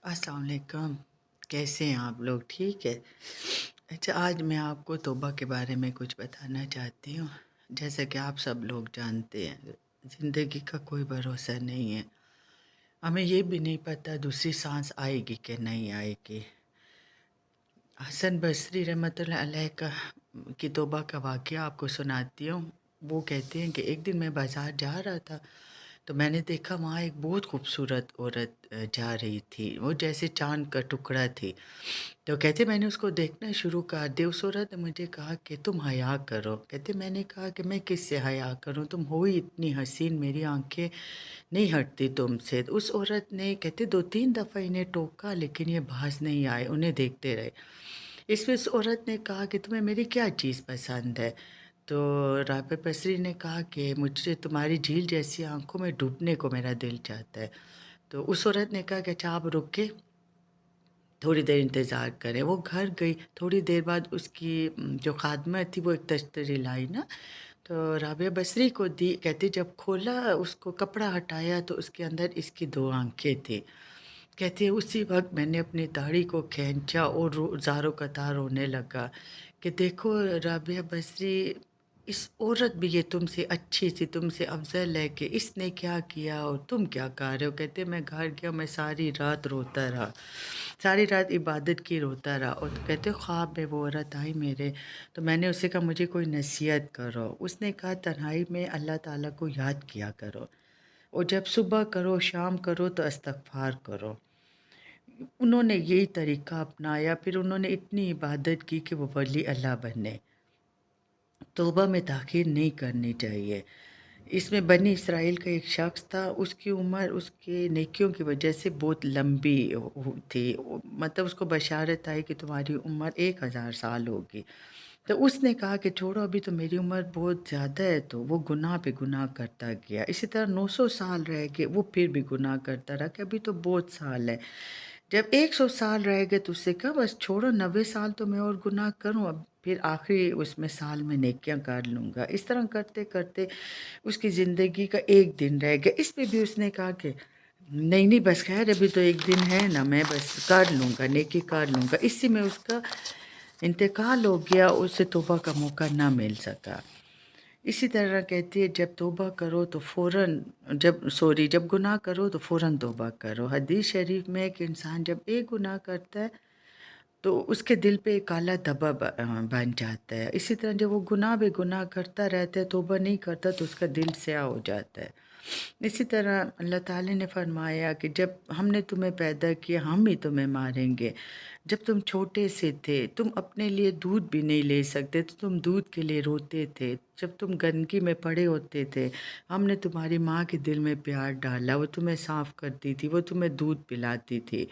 अस्सलाम वालेकुम। कैसे हैं आप लोग? ठीक है। अच्छा, आज मैं आपको तौबा के बारे में कुछ बताना चाहती हूँ। जैसा कि आप सब लोग जानते हैं, ज़िंदगी का कोई भरोसा नहीं है। हमें ये भी नहीं पता दूसरी सांस आएगी कि नहीं आएगी। हसन बसरी रहमतुल्लाह अलैह का की तौबा का वाक़या आपको सुनाती हूँ। वो कहते हैं कि एक दिन मैं बाज़ार जा रहा था, तो मैंने देखा वहाँ एक बहुत खूबसूरत औरत जा रही थी। वो जैसे चाँद का टुकड़ा थी। तो कहते मैंने उसको देखना शुरू कर दिया। उस औरत ने मुझे कहा कि तुम हया करो। कहते मैंने कहा कि मैं किससे हया करूँ? तुम हो ही इतनी हसीन, मेरी आँखें नहीं हटती तुमसे। तो उस औरत ने कहते 2-3 दफ़ा इन्हें टोका, लेकिन ये बाज़ नहीं आए, उन्हें देखते रहे। इसमें उस औरत ने कहा कि तुम्हें मेरी क्या चीज़ पसंद है? तो राबे बसरी ने कहा कि मुझे तुम्हारी झील जैसी आँखों में डूबने को मेरा दिल चाहता है। तो उस औरत ने कहा कि अच्छा आप रुकिए, थोड़ी देर इंतज़ार करें। वो घर गई, थोड़ी देर बाद उसकी जो ख़ादमा थी वो एक तश्तरी लाई ना, तो राबिया बसरी को दी। कहती जब खोला, उसको कपड़ा हटाया तो उसके अंदर इसकी 2 आँखें थी। कहती है उसी वक़्त मैंने अपनी दाढ़ी को खींचा और ज़ारो कतार रोने लगा कि देखो राबिया बसरी, इस औरत भी ये तुमसे अच्छी थी, तुमसे अफ़ज़ल है कि इसने क्या किया और तुम क्या कर रहे हो? कहते मैं घर गया, मैं सारी रात रोता रहा, सारी रात इबादत की रोता रहा। और तो कहते ख्वाब में वो औरत आई मेरे, तो मैंने उससे कहा मुझे कोई नसीहत करो। उसने कहा तन्हाई में अल्लाह ताला को याद किया करो, और जब सुबह करो शाम करो तो इस्तग़फ़ार करो। उन्होंने यही तरीक़ा अपनाया, फिर उन्होंने इतनी इबादत की कि वो वली अल्लाह बने। तौबा में ताख़ीर नहीं करनी चाहिए। इसमें बनी इसराइल का एक शख़्स था, उसकी उम्र उसके नेकियों की वजह से बहुत लंबी थी। मतलब उसको बशारत आई कि तुम्हारी उम्र 1000 साल होगी। तो उसने कहा कि छोड़ो, अभी तो मेरी उम्र बहुत ज़्यादा है। तो वो गुनाह पे गुनाह करता गया। इसी तरह 900 साल रह गए, वो फिर भी गुनाह करता रहा कि अभी तो बहुत साल है। जब 100 साल रह गए तो उससे कहा बस छोड़ो, 90 साल तो मैं और गुनाह करूँ, अब फिर आखिरी उसमें साल में नेकियां कर लूँगा। इस तरह करते करते उसकी ज़िंदगी का एक दिन रह गया। इसमें भी उसने कहा कि नहीं नहीं बस खैर अभी तो एक दिन है ना, मैं बस कर लूँगा, नेकी कर लूँगा। इसी में उसका इंतकाल हो गया, उसे तौबा का मौका ना मिल सका। इसी तरह कहती है जब तौबा करो तो जब गुनाह करो तो फ़ौरन तौबा करो। हदीस शरीफ में है कि इंसान जब एक गुनाह करता है तो उसके दिल पे एक काला धब्बा बन जाता है। इसी तरह जब वो गुनाह पे गुनाह करता रहता है, तौबा नहीं करता, तो उसका दिल स्याह हो जाता है। इसी तरह अल्लाह ताला ने फरमाया कि जब हमने तुम्हें पैदा किया हम ही तुम्हें मारेंगे। जब तुम छोटे से थे, तुम अपने लिए दूध भी नहीं ले सकते, तो तुम दूध के लिए रोते थे। जब तुम गंदगी में पड़े होते थे, हमने तुम्हारी माँ के दिल में प्यार डाला, वो तुम्हें साफ़ करती थी, वो तुम्हें दूध पिलाती थी।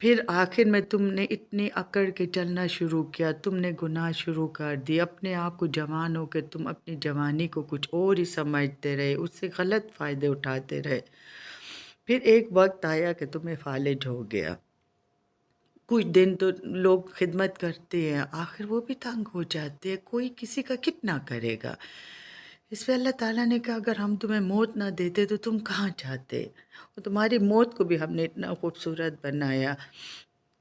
फिर आखिर में तुमने इतनी अकड़ के चलना शुरू किया, तुमने गुनाह शुरू कर दिए, अपने आप को जवान हो के तुम अपनी जवानी को कुछ और ही समझते रहे, उससे गलत फ़ायदे उठाते रहे। फिर एक वक़्त आया कि तुम्हें फ़ालिज हो गया। कुछ दिन तो लोग खिदमत करते हैं, आखिर वो भी तंग हो जाते हैं, कोई किसी का कितना करेगा। इस पे अल्लाह ताला ने कहा अगर हम तुम्हें मौत ना देते तो तुम कहाँ जाते? और तुम्हारी मौत को भी हमने इतना खूबसूरत बनाया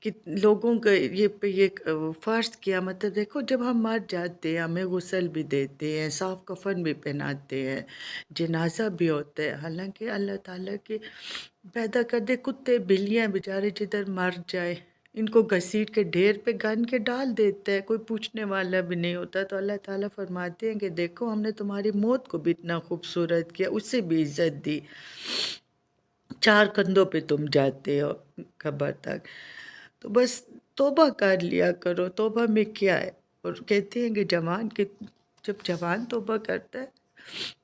कि लोगों का ये फ़र्ज़ किया। मतलब देखो जब हम मर जाते हैं, हमें गुस्ल भी देते हैं, साफ़ कफ़न भी पहनाते हैं, जनाज़ा भी होता है। हालाँकि अल्लाह ताला के पैदा कर दे कुत्ते बिल्लियाँ बेचारे जिधर मर जाए, इनको घसीट के ढेर पे गान के डाल देता है, कोई पूछने वाला भी नहीं होता। तो अल्लाह ताला फरमाते हैं कि देखो हमने तुम्हारी मौत को भी इतना खूबसूरत किया, उससे भी इज़्ज़त दी। 4 कंधों पे तुम जाते हो कब्र तक। तो बस तौबा कर लिया करो, तौबा में क्या है? और कहते हैं कि जब जवान तौबा करता है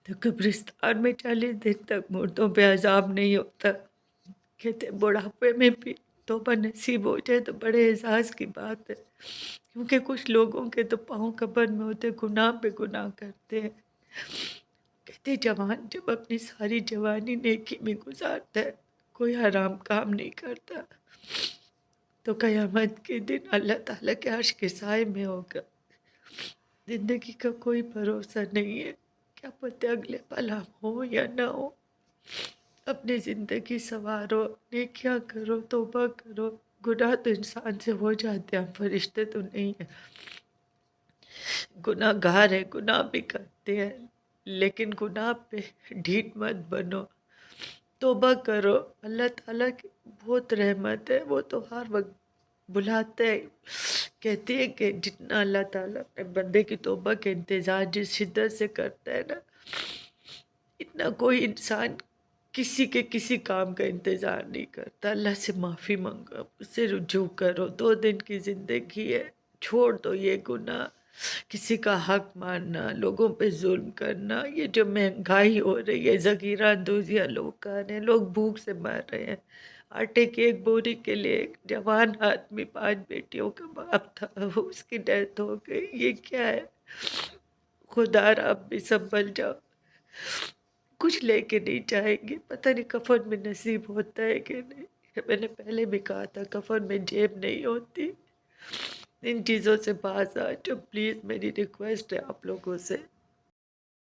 तो कब्रिस्तान में 40 दिन तक मुर्दों पे अज़ाब नहीं होता। कहते हैं बुढ़ापे में भी तौबा नसीब हो जाए तो बड़े एहसास की बात है, क्योंकि कुछ लोगों के तो पाँव कब्र में होते, गुनाह पे गुनाह करते हैं। कहते जवान जब अपनी सारी जवानी नेकी में गुजारता है, कोई हराम काम नहीं करता, तो क़यामत के दिन अल्लाह ताला के अर्श के साए में होगा। ज़िंदगी का कोई भरोसा नहीं है, क्या पता अगले पल हम हो या ना हो। अब اپنی زندگی سنوارو، نیکیاں کرو، توبہ کرو. گناہ تو انسان سے ہو جاتے ہیں، ہم فرشتے تو نہیں ہیں. گناہ گار ہے، گناہ بھی کرتے ہیں، لیکن گناہ پہ ڈھیٹ مت بنو. توبہ کرو. اللہ تعالیٰ کی بہت رحمت ہے، وہ تو ہر وقت بلاتے ہیں. کہتے ہیں کہ جتنا اللہ تعالیٰ اپنے بندے کی توبہ کے انتظار جس شدت سے کرتا ہے نا، اتنا کوئی انسان کسی کے کسی کام کا انتظار نہیں کرتا. اللہ سے معافی مانگو، اس سے رجوع کرو. 2 دن کی زندگی ہے، چھوڑ دو یہ گناہ. کسی کا حق مارنا، لوگوں پہ ظلم کرنا، یہ جو مہنگائی ہو رہی ہے، ذخیرہ اندوزیاں لوگ کر رہے ہیں، لوگ بھوک سے مر رہے ہیں. آٹے کی ایک بوری کے لیے ایک جوان آدمی 5 بیٹیوں کا باپ تھا، اس کی ڈیتھ ہو گئی. یہ کیا ہے؟ خدا را آپ بھی سنبھل جاؤ. کچھ لے کے نہیں جائیں گے، پتہ نہیں کفن میں نصیب ہوتا ہے کہ نہیں. میں نے پہلے بھی کہا تھا کفن میں جیب نہیں ہوتی. ان چیزوں سے باز آ جاؤ پلیز، میری ریکویسٹ ہے آپ لوگوں سے.